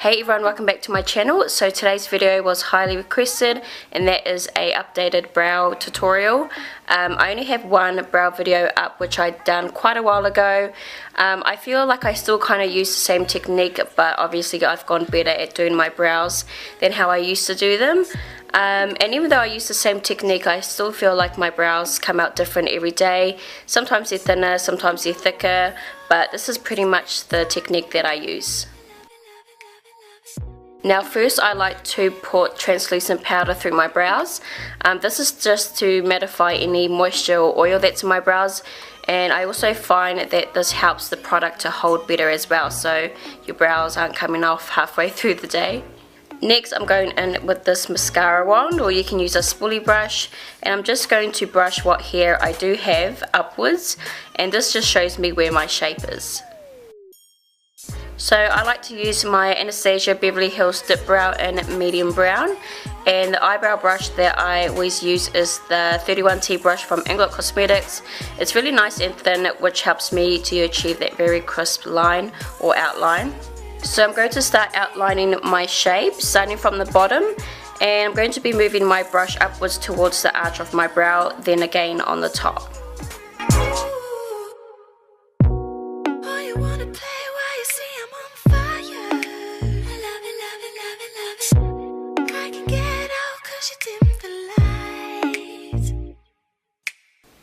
Hey everyone, welcome back to my channel. So today's video was highly requested and that is a updated brow tutorial. I only have one brow video up which I'd done quite a while ago. I feel like I still kind of use the same technique, but obviously I've gone better at doing my brows than how I used to do them. And even though I use the same technique, I still feel like my brows come out different every day. Sometimes they're thinner, sometimes they're thicker, but this is pretty much the technique that I use. Now first I like to put translucent powder through my brows. This is just to mattify any moisture or oil that's in my brows, and I also find that this helps the product to hold better as well, so your brows aren't coming off halfway through the day. Next I'm going in with this mascara wand, or you can use a spoolie brush, and I'm just going to brush what hair I do have upwards, and this just shows me where my shape is. So I like to use my Anastasia Beverly Hills Dip Brow in medium brown, and the eyebrow brush that I always use is the 31T brush from Inglot Cosmetics. It's really nice and thin, which helps me to achieve that very crisp line or outline. So I'm going to start outlining my shape, starting from the bottom, and I'm going to be moving my brush upwards towards the arch of my brow, then again on the top.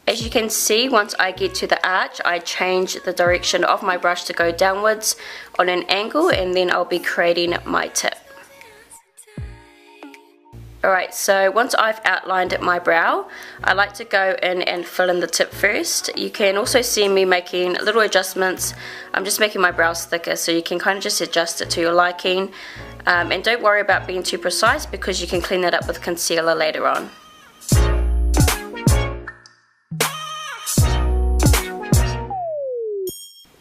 As you can see, once I get to the arch, I change the direction of my brush to go downwards on an angle, and then I'll be creating my tip. Alright, so once I've outlined my brow, I like to go in and fill in the tip first. You can also see me making little adjustments. I'm just making my brows thicker, so you can kind of just adjust it to your liking. And don't worry about being too precise, because you can clean that up with concealer later on.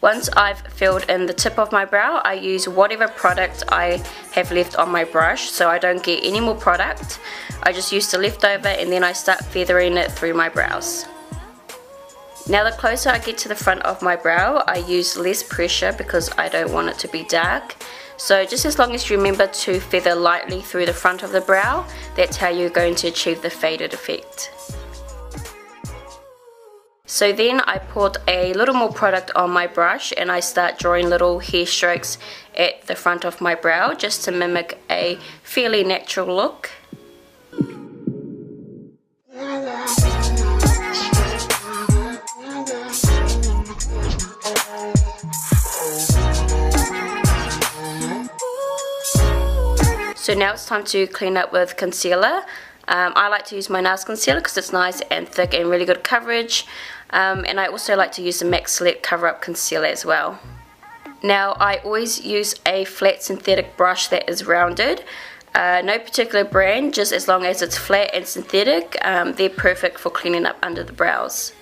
Once I've filled in the tip of my brow, I use whatever product I have left on my brush, so I don't get any more product. I just use the leftover, and then I start feathering it through my brows. Now the closer I get to the front of my brow, I use less pressure because I don't want it to be dark. So just as long as you remember to feather lightly through the front of the brow, that's how you're going to achieve the faded effect. So then I put a little more product on my brush, and I start drawing little hair strokes at the front of my brow just to mimic a fairly natural look. So now it's time to clean up with concealer. I like to use my NARS concealer because it's nice and thick and really good coverage. And I also like to use the MAC Select Cover Up Concealer as well. Now I always use a flat synthetic brush that is rounded. No particular brand, just as long as it's flat and synthetic, they're perfect for cleaning up under the brows.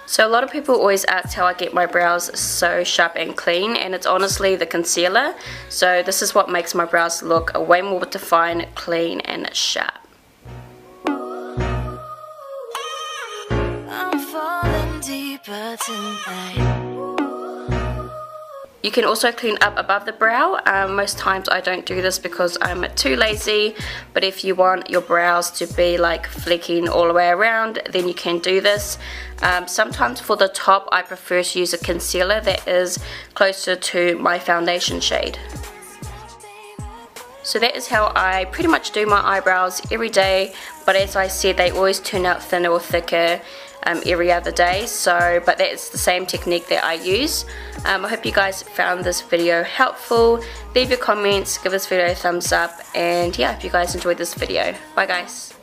So a lot of people always ask how I get my brows so sharp and clean, and it's honestly the concealer. So this is what makes my brows look way more defined, clean and sharp. I'm falling deeper tonight. You can also clean up above the brow. Most times I don't do this because I'm too lazy, but if you want your brows to be like flecking all the way around, then you can do this. Sometimes for the top I prefer to use a concealer that is closer to my foundation shade. So that is how I pretty much do my eyebrows every day, but as I said, they always turn out thinner or thicker every other day, but that is the same technique that I use. I hope you guys found this video helpful. Leave your comments, give this video a thumbs up, and yeah, I hope you guys enjoyed this video. Bye guys.